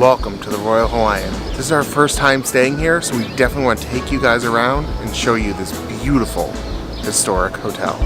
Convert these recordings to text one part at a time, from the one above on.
welcome to the Royal Hawaiian. This is our first time staying here, so we definitely want to take you guys around and show you this beautiful, historic hotel.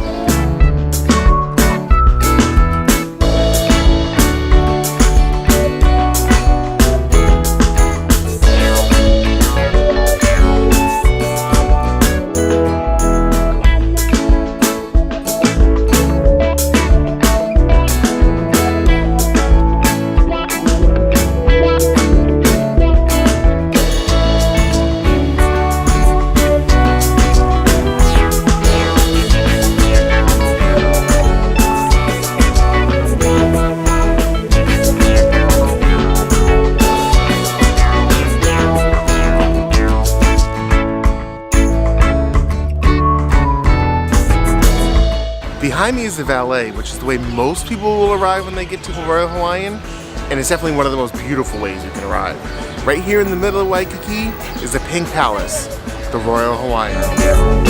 Behind me is the valet, which is the way most people will arrive when they get to the Royal Hawaiian, and it's definitely one of the most beautiful ways you can arrive. Right here in the middle of Waikiki is the Pink Palace, the Royal Hawaiian.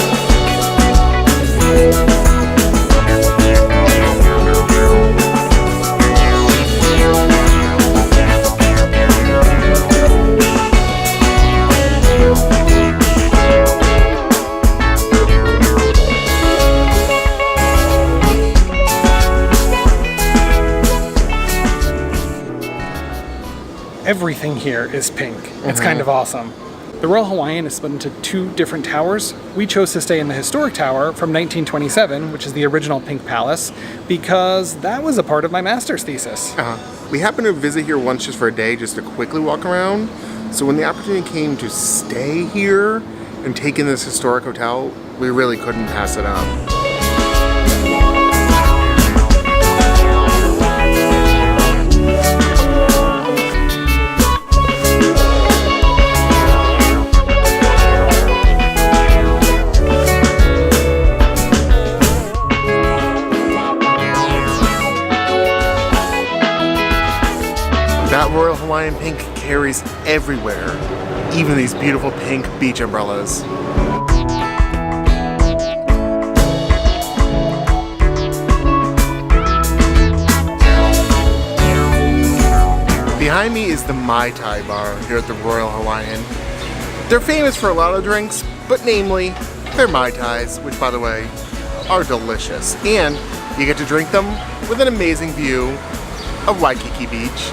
Everything here is pink. It's kind of awesome. The Royal Hawaiian is split into two different towers. We chose to stay in the historic tower from 1927, which is the original Pink Palace, because that was a part of my master's thesis. We happened to visit here once just for a day, just to quickly walk around. So when the opportunity came to stay here and take in this historic hotel, we really couldn't pass it up. That Royal Hawaiian pink carries everywhere, even these beautiful pink beach umbrellas. Behind me is the Mai Tai bar here at the Royal Hawaiian. They're famous for a lot of drinks, but namely, they're Mai Tais, which by the way, are delicious. And you get to drink them with an amazing view of Waikiki Beach.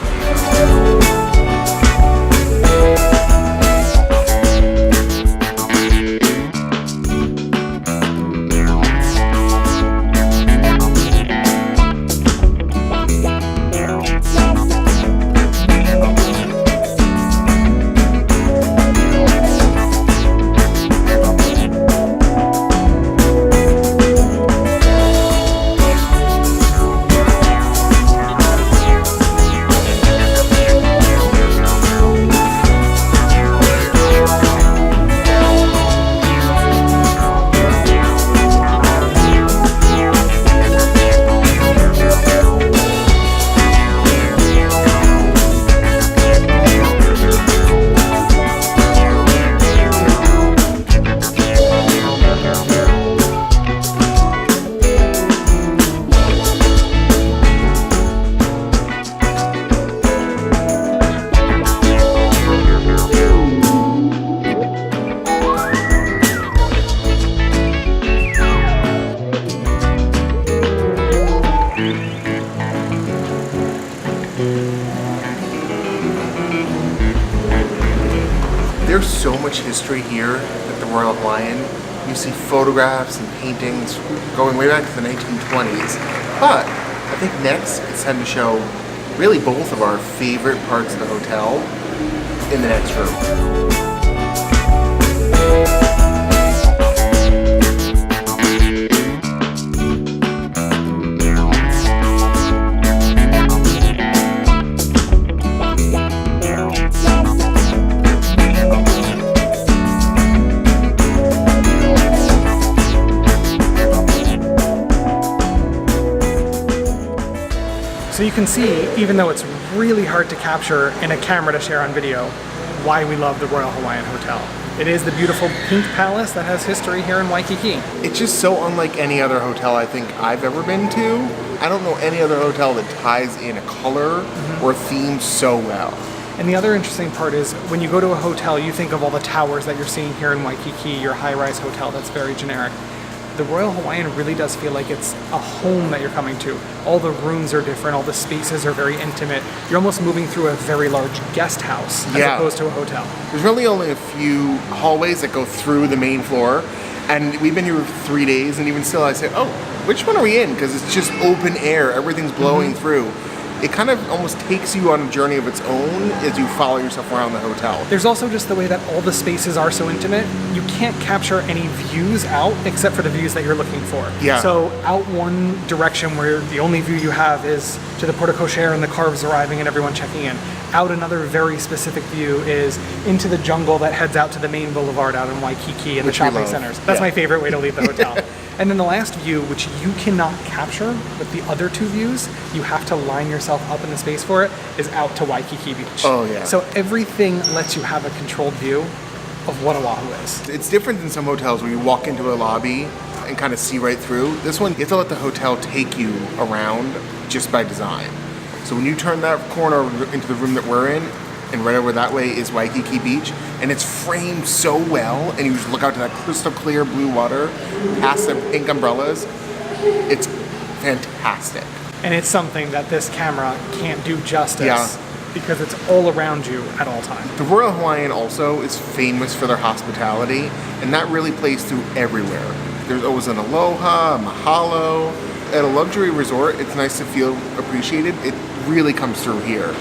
There's so much history here at the Royal Hawaiian. You see photographs and paintings going way back to the 1920s. But I think next it's time to show really both of our favorite parts of the hotel in the next room. So you can see, even though it's really hard to capture in a camera to share on video, why we love the Royal Hawaiian Hotel. It is the beautiful Pink Palace that has history here in Waikiki. It's just so unlike any other hotel I think I've ever been to. I don't know any other hotel that ties in a color or theme so well. And the other interesting part is when you go to a hotel, you think of all the towers that you're seeing here in Waikiki, your high-rise hotel that's very generic. The Royal Hawaiian really does feel like it's a home that you're coming to. All the rooms are different, all the spaces are very intimate. You're almost moving through a very large guest house as opposed to a hotel. There's really only a few hallways that go through the main floor, and we've been here for 3 days, and even still I say, oh, which one are we in? Because it's just open air, everything's blowing through. It kind of almost takes you on a journey of its own as you follow yourself around the hotel. There's also just the way that all the spaces are so intimate, you can't capture any views out except for the views that you're looking for. Yeah. So out one direction where the only view you have is to the porte cochere and the cars arriving and everyone checking in. Out another very specific view is into the jungle that heads out to the main boulevard out in Waikiki and the shopping centers. That's my favorite way to leave the hotel. And then the last view, which you cannot capture with the other two views, you have to line yourself up in the space for it, is out to Waikiki Beach. Oh, yeah. So everything lets you have a controlled view of what Oahu is. It's different than some hotels where you walk into a lobby and kind of see right through. This one, you have to let the hotel take you around just by design. So when you turn that corner into the room that we're in, and right over that way is Waikiki Beach, and it's framed so well, and you just look out to that crystal clear blue water, past the pink umbrellas. It's fantastic. And it's something that this camera can't do justice because it's all around you at all times. The Royal Hawaiian also is famous for their hospitality, and that really plays through everywhere. There's always an aloha, a mahalo. At a luxury resort, it's nice to feel appreciated. It really comes through here.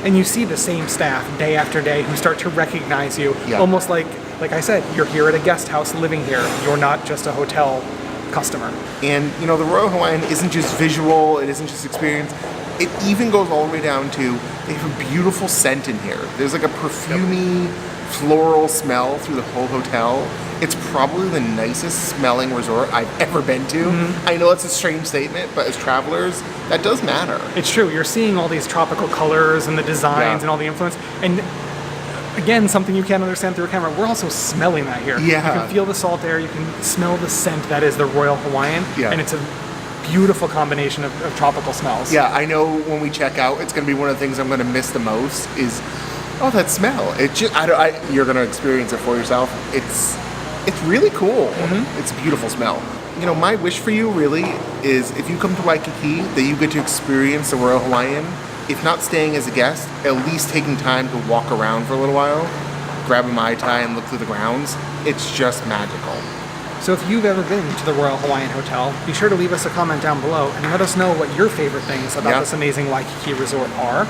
And you see the same staff day after day who start to recognize you, almost like I said, you're here at a guest house living here. You're not just a hotel customer. And, you know, the Royal Hawaiian isn't just visual, it isn't just experience. It even goes all the way down to, they have a beautiful scent in here. There's like a perfumey, floral smell through the whole hotel. It's probably the nicest smelling resort I've ever been to. I know it's a strange statement, but as travelers, that does matter. It's true. You're seeing all these tropical colors and the designs and all the influence. And again, something you can't understand through a camera, we're also smelling that here. Yeah. You can feel the salt air, you can smell the scent that is the Royal Hawaiian. And it's a beautiful combination of tropical smells. Yeah, I know when we check out, it's going to be one of the things I'm going to miss the most is, oh, that smell. It just, you're going to experience it for yourself. It's really cool. It's a beautiful smell. You know, my wish for you really is if you come to Waikiki, that you get to experience the Royal Hawaiian. If not staying as a guest, at least taking time to walk around for a little while, grab a Mai Tai and look through the grounds. It's just magical. So if you've ever been to the Royal Hawaiian Hotel, be sure to leave us a comment down below and let us know what your favorite things about this amazing Waikiki resort are.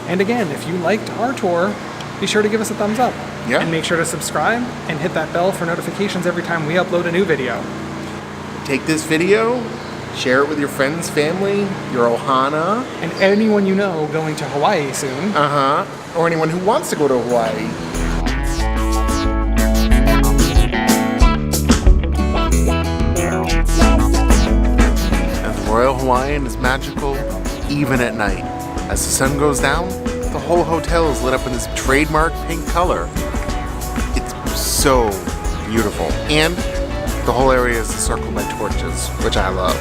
And again, if you liked our tour, be sure to give us a thumbs up. And make sure to subscribe and hit that bell for notifications every time we upload a new video. Take this video, share it with your friends, family, your ohana. And anyone you know going to Hawaii soon. Or anyone who wants to go to Hawaii. And the Royal Hawaiian is magical even at night. As the sun goes down, the whole hotel is lit up in this trademark pink color. It's so beautiful. And the whole area is encircled by torches, which I love.